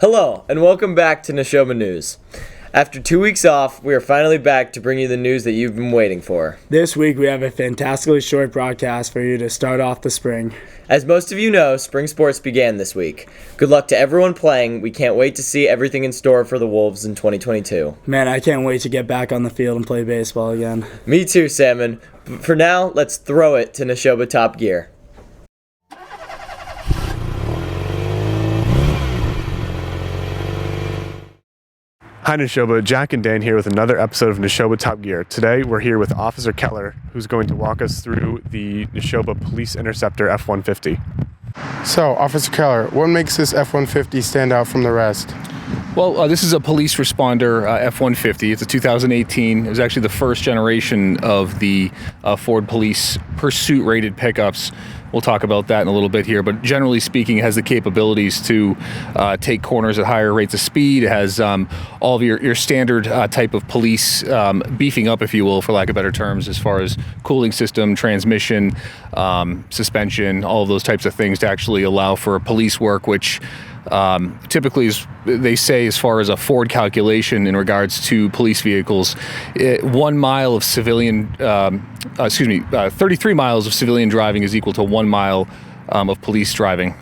Hello, and welcome back to Neshoba News. After 2 weeks off, we are finally back to bring you the news that you've been waiting for. This week we have a fantastically short broadcast for you to start off the spring. As most of you know, spring sports began this week. Good luck to everyone playing. We can't wait to see everything in store for the Wolves in 2022. Man, I can't wait to get back on the field and play baseball again. Me too, Salmon. But for now, let's throw it to Neshoba Top Gear. Hi Neshoba, Jack and Dan here with another episode of Neshoba Top Gear. Today we're here with Officer Keller, who's going to walk us through the Neshoba Police Interceptor F150. So, Officer Keller, what makes this F-150 stand out from the rest? Well, this is a police responder F-150. It's a 2018. It was actually the first generation of the Ford Police Pursuit-rated pickups. We'll talk about that in a little bit here, but generally speaking, it has the capabilities to take corners at higher rates of speed. It has all of your standard type of police beefing up, if you will, for lack of better terms, as far as cooling system, transmission, suspension, all of those types of things to actually allow for police work, which typically is, they say, as far as a Ford calculation in regards to police vehicles, 1 mile of civilian, 33 miles of civilian driving is equal to 1 mile of police driving.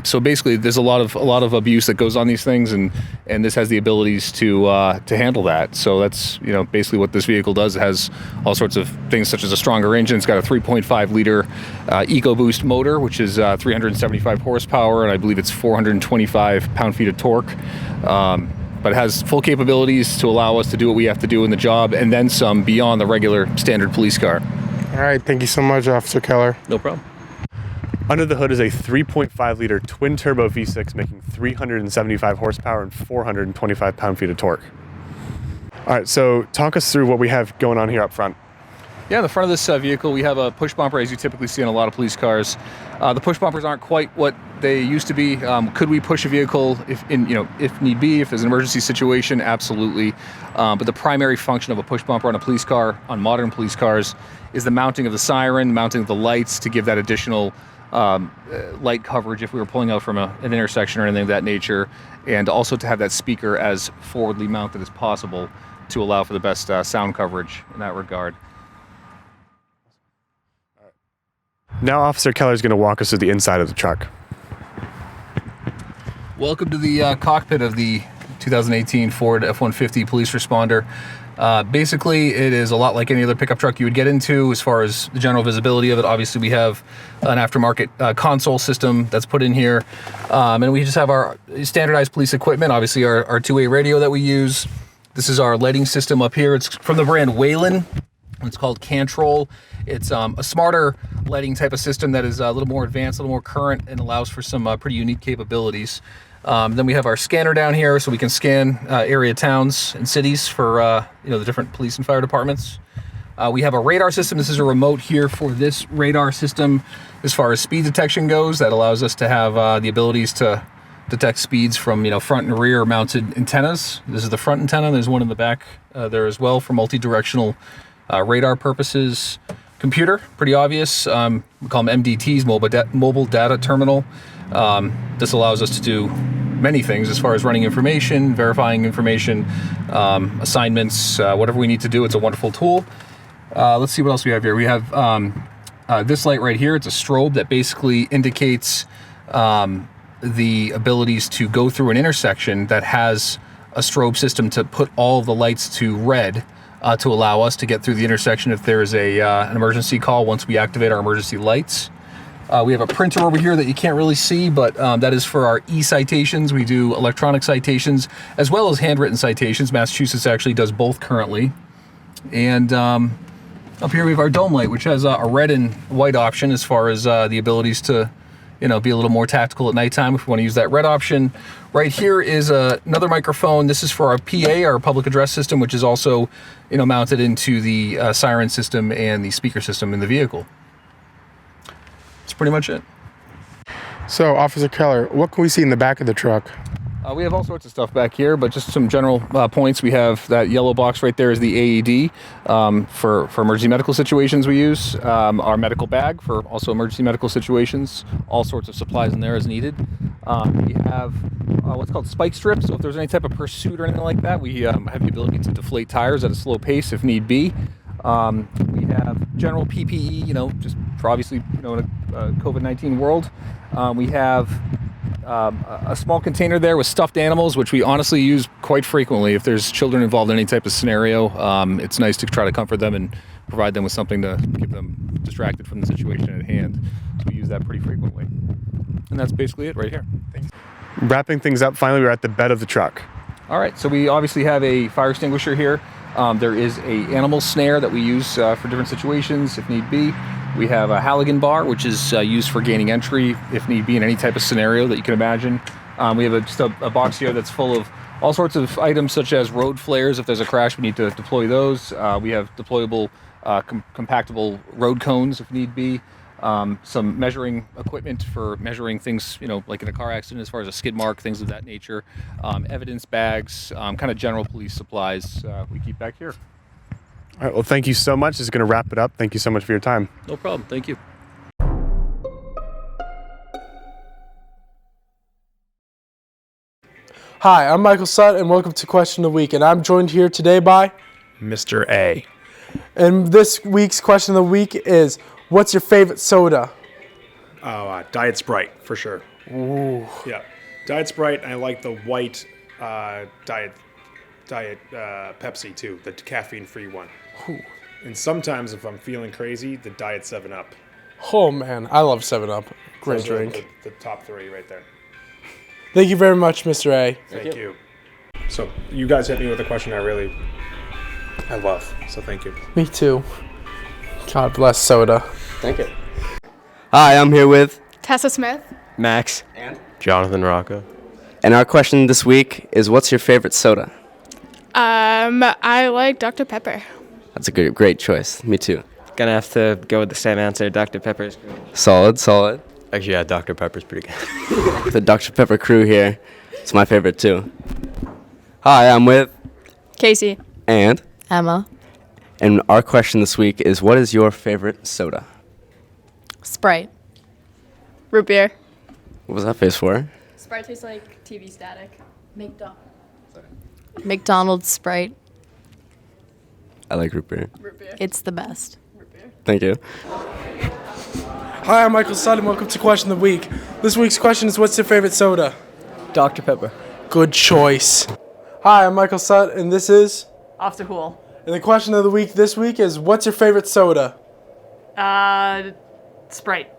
So basically, there's a lot of abuse that goes on these things, and this has the abilities to handle that. So that's basically what this vehicle does. It has all sorts of things such as a stronger engine. It's got a 3.5 liter EcoBoost motor, which is 375 horsepower, and I believe it's 425 pound-feet of torque. But it has full capabilities to allow us to do what we have to do in the job, and then some beyond the regular standard police car. All right, thank you so much, Officer Keller. No problem. Under the hood is a 3.5 liter twin-turbo V6 making 375 horsepower and 425 pound-feet of torque. All right, so talk us through what we have going on here up front. Yeah, in the front of this vehicle, we have a push bumper, as you typically see in a lot of police cars. The push bumpers aren't quite what they used to be. Could we push a vehicle if need be, if there's an emergency situation? Absolutely. But the primary function of a push bumper on a police car, on modern police cars, is the mounting of the siren, mounting of the lights to give that additional light coverage if we were pulling out from an intersection or anything of that nature, and also to have that speaker as forwardly mounted as possible to allow for the best sound coverage in that regard. Now Officer Keller is going to walk us through the inside of the truck. Welcome to the cockpit of the 2018 Ford F-150 Police Responder. Basically, it is a lot like any other pickup truck you would get into as far as the general visibility of it. Obviously, we have an aftermarket console system that's put in here. And we just have our standardized police equipment, obviously our two-way radio that we use. This is our lighting system up here. It's from the brand Whalen. It's called Cantrol. It's a smarter lighting type of system that is a little more advanced, a little more current, and allows for some pretty unique capabilities. Then we have our scanner down here, so we can scan area towns and cities for the different police and fire departments. We have a radar system. This is a remote here for this radar system. As far as speed detection goes, that allows us to have the abilities to detect speeds from front and rear mounted antennas. This is the front antenna. There's one in the back there as well for multi-directional radar purposes. Computer, pretty obvious. We call them MDTs, mobile data terminal. This allows us to do many things as far as running information, verifying information, assignments, whatever we need to do. It's a wonderful tool. Let's see what else we have here. We have this light right here. It's a strobe that basically indicates the abilities to go through an intersection that has a strobe system to put all of the lights to red, to allow us to get through the intersection if there is an emergency call once we activate our emergency lights. We have a printer over here that you can't really see, but that is for our e-citations. We do electronic citations as well as handwritten citations. Massachusetts actually does both currently. And up here we have our dome light, which has a red and white option as far as the abilities to be a little more tactical at nighttime if we want to use that red option. Right here is another microphone. This is for our PA, our public address system, which is also mounted into the siren system and the speaker system in the vehicle. That's pretty much it. So, Officer Keller, what can we see in the back of the truck? We have all sorts of stuff back here, but just some general points. We have that yellow box right there is the AED for emergency medical situations we use. Our medical bag for also emergency medical situations. All sorts of supplies in there as needed. We have what's called spike strips. So if there's any type of pursuit or anything like that, we have the ability to deflate tires at a slow pace if need be. We have general PPE, just for obviously, in a COVID-19 world. We have a small container there with stuffed animals, which we honestly use quite frequently. If there's children involved in any type of scenario, it's nice to try to comfort them and provide them with something to keep them distracted from the situation at hand. So we use that pretty frequently. And that's basically it right here. Thanks. Wrapping things up, finally, we're at the bed of the truck. All right, so we obviously have a fire extinguisher here. There is a animal snare that we use for different situations if need be. We have a Halligan bar, which is used for gaining entry if need be in any type of scenario that you can imagine. We have just a box here that's full of all sorts of items such as road flares. If there's a crash, we need to deploy those. We have deployable, compactable road cones if need be. Some measuring equipment for measuring things, like in a car accident as far as a skid mark, things of that nature. Evidence bags, kind of general police supplies we keep back here. All right, well, thank you so much. This is going to wrap it up. Thank you so much for your time. No problem. Thank you. Hi, I'm Michael Sutt, and welcome to Question of the Week. And I'm joined here today by Mr. A. And this week's Question of the Week is, what's your favorite soda? Oh, Diet Sprite, for sure. Ooh. Yeah. Diet Sprite, and I like the white Diet Pepsi, too, the caffeine-free one. Ooh. And sometimes, if I'm feeling crazy, the Diet 7-Up. Oh, man, I love 7-Up. Great Those are drink. The top three right there. Thank you very much, Mr. A. Thank you. So, you guys hit me with a question I love, so thank you. Me too. God bless soda. Thank you. Hi, I'm here with Tessa Smith. Max. Jonathan Rocco. And our question this week is, what's your favorite soda? I like Dr. Pepper. That's a great choice. Me too. Gonna have to go with the same answer. Dr. Pepper's good. Solid. Actually, yeah, Dr. Pepper's pretty good. The Dr. Pepper crew here. It's my favorite too. Hi, I'm with Casey. and Emma. and our question this week is, what is your favorite soda? Sprite. Root beer. What was that face for? Sprite tastes like TV static. McDonald's Sprite. I like root beer. Root beer. It's the best. Root beer. Thank you. Hi, I'm Michael Sutt, and welcome to Question of the Week. This week's question is, what's your favorite soda? Dr. Pepper. Good choice. Hi, I'm Michael Sutt, and this is... Off the pool. And the question of the week this week is, what's your favorite soda? Sprite.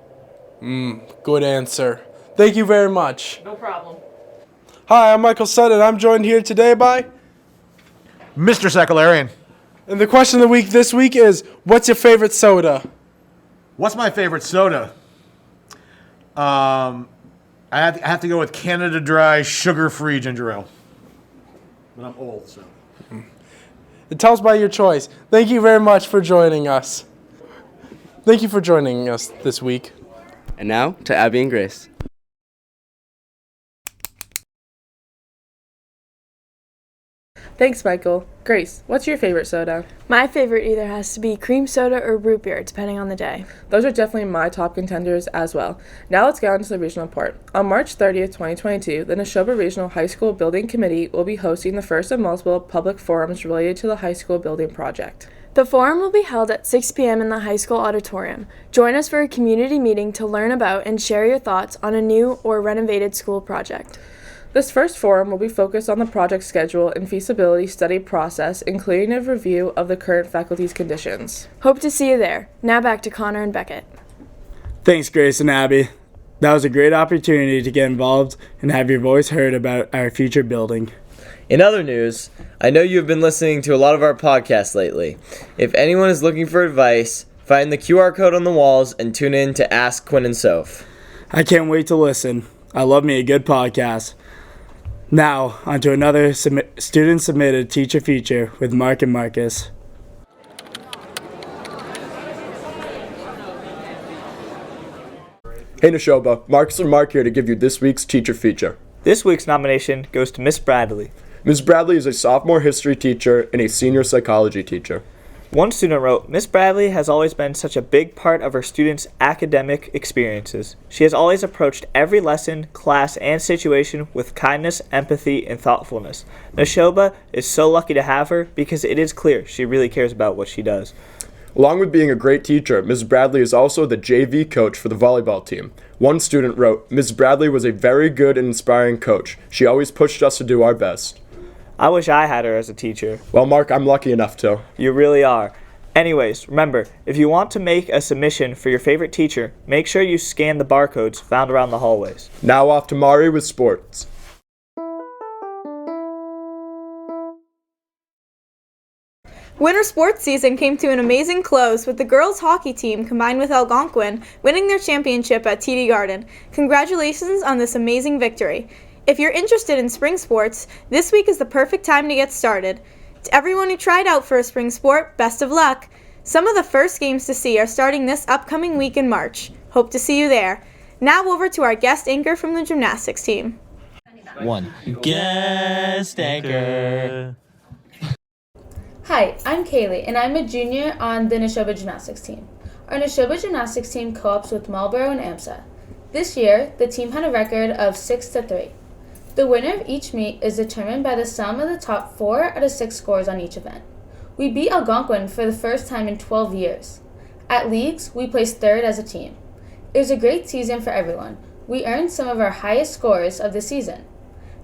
Good answer. Thank you very much. No problem. Hi, I'm Michael Sutt, and I'm joined here today by... Mr. Sakalarian. And the question of the week this week is, what's your favorite soda? What's my favorite soda? I have to go with Canada Dry sugar-free ginger ale. But I'm old, so. Tell us about your choice. Thank you very much for joining us. Thank you for joining us this week. And now to Abby and Grace. Thanks, Michael. Grace, what's your favorite soda? My favorite either has to be cream soda or root beer, depending on the day. Those are definitely my top contenders as well. Now let's get on to the regional report. On March 30th, 2022, the Neshoba Regional High School Building Committee will be hosting the first of multiple public forums related to the high school building project. The forum will be held at 6 p.m. in the high school auditorium. Join us for a community meeting to learn about and share your thoughts on a new or renovated school project. This first forum will be focused on the project schedule and feasibility study process, including a review of the current faculty's conditions. Hope to see you there. Now back to Connor and Beckett. Thanks, Grace and Abby. That was a great opportunity to get involved and have your voice heard about our future building. In other news, I know you have been listening to a lot of our podcasts lately. If anyone is looking for advice, find the QR code on the walls and tune in to Ask Quinn and Soph. I can't wait to listen. I love me a good podcast. Now, on to another student-submitted teacher feature with Mark and Marcus. Hey Neshoba, Marcus and Mark here to give you this week's teacher feature. This week's nomination goes to Miss Bradley. Ms. Bradley is a sophomore history teacher and a senior psychology teacher. One student wrote, Miss Bradley has always been such a big part of her students' academic experiences. She has always approached every lesson, class, and situation with kindness, empathy, and thoughtfulness. Neshoba is so lucky to have her because it is clear she really cares about what she does. Along with being a great teacher, Ms. Bradley is also the JV coach for the volleyball team. One student wrote, Ms. Bradley was a very good and inspiring coach. She always pushed us to do our best. I wish I had her as a teacher. Well, Mark, I'm lucky enough to. You really are. Anyways, remember, if you want to make a submission for your favorite teacher, make sure you scan the barcodes found around the hallways. Now off to Mari with sports. Winter sports season came to an amazing close with the girls hockey team combined with Algonquin winning their championship at TD Garden. Congratulations on this amazing victory. If you're interested in spring sports, this week is the perfect time to get started. To everyone who tried out for a spring sport, best of luck. Some of the first games to see are starting this upcoming week in March. Hope to see you there. Now over to our guest anchor from the gymnastics team. Guest anchor. Hi, I'm Kaylee, and I'm a junior on the Neshoba Gymnastics team. Our Neshoba Gymnastics team co-ops with Marlborough and AMSA. This year, the team had a record of 6-3. The winner of each meet is determined by the sum of the top 4 out of 6 scores on each event. We beat Algonquin for the first time in 12 years. At leagues, we placed 3rd as a team. It was a great season for everyone. We earned some of our highest scores of the season.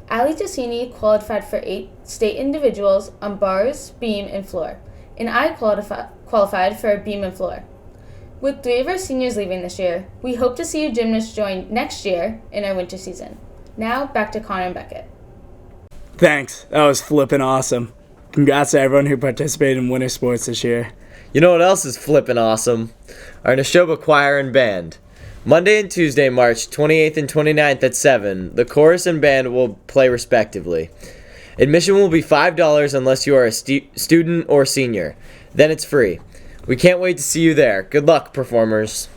Ali Tassini qualified for 8 state individuals on bars, beam, and floor, and I qualified for beam and floor. With 3 of our seniors leaving this year, we hope to see you gymnasts join next year in our winter season. Now, back to Connor and Beckett. Thanks. That was flippin' awesome. Congrats to everyone who participated in winter sports this year. You know what else is flippin' awesome? Our Neshoba Choir and Band. Monday and Tuesday, March 28th and 29th at 7, the chorus and band will play respectively. Admission will be $5 unless you are a student or senior. Then it's free. We can't wait to see you there. Good luck, performers.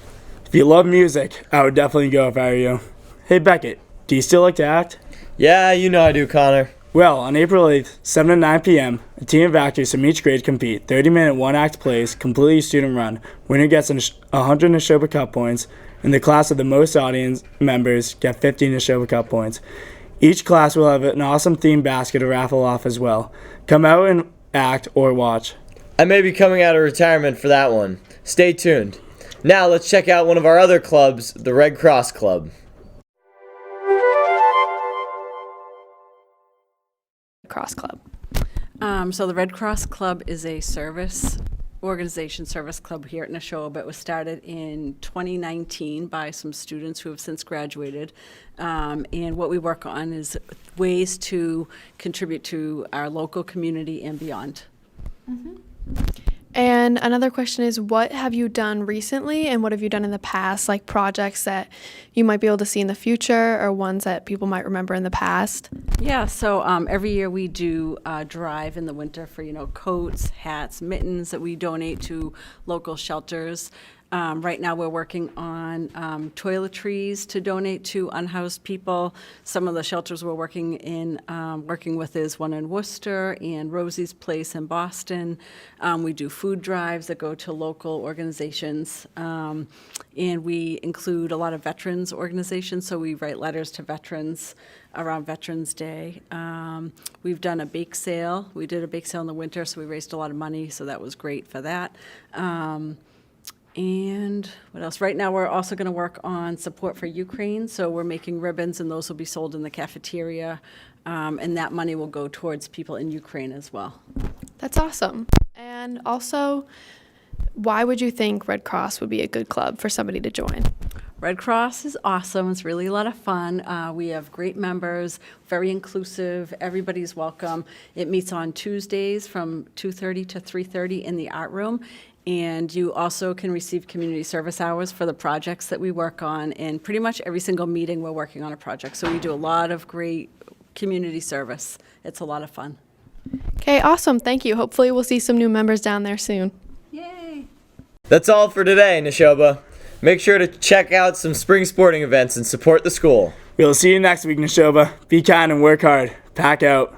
If you love music, I would definitely go if I were you. Hey, Beckett, do you still like to act? Yeah, you know I do, Connor. Well, on April 8th, 7 to 9 p.m., a team of actors from each grade compete. 30-minute one-act plays, completely student-run. Winner gets 100 Neshoba Cup points, and the class with the most audience members get 50 Neshoba Cup points. Each class will have an awesome themed basket to raffle off as well. Come out and act or watch. I may be coming out of retirement for that one. Stay tuned. Now let's check out one of our other clubs, the Red Cross Club. Cross Club. So the Red Cross Club is a service club here at Neshoba. It was started in 2019 by some students who have since graduated. And what we work on is ways to contribute to our local community and beyond. Mm-hmm. And another question is, what have you done recently and what have you done in the past, like projects that you might be able to see in the future or ones that people might remember in the past? Yeah, so every year we do a drive in the winter for, coats, hats, mittens that we donate to local shelters. Right now we're working on toiletries to donate to unhoused people. Some of the shelters we're working with is one in Worcester and Rosie's Place in Boston. We do food drives that go to local organizations. And we include a lot of veterans organizations, so we write letters to veterans around Veterans Day. We've done a bake sale. We did a bake sale in the winter, so we raised a lot of money, so that was great for that. And what else? Right now, we're also going to work on support for Ukraine. So we're making ribbons, and those will be sold in the cafeteria. And that money will go towards people in Ukraine as well. That's awesome. And also, why would you think Red Cross would be a good club for somebody to join? Red Cross is awesome. It's really a lot of fun. We have great members, very inclusive. Everybody's welcome. It meets on Tuesdays from 2:30 to 3:30 in the art room. And you also can receive community service hours for the projects that we work on. And pretty much every single meeting we're working on a project. So we do a lot of great community service. It's a lot of fun. Okay, awesome. Thank you. Hopefully we'll see some new members down there soon. Yay! That's all for today, Neshoba. Make sure to check out some spring sporting events and support the school. We'll see you next week, Neshoba. Be kind and work hard. Pack out.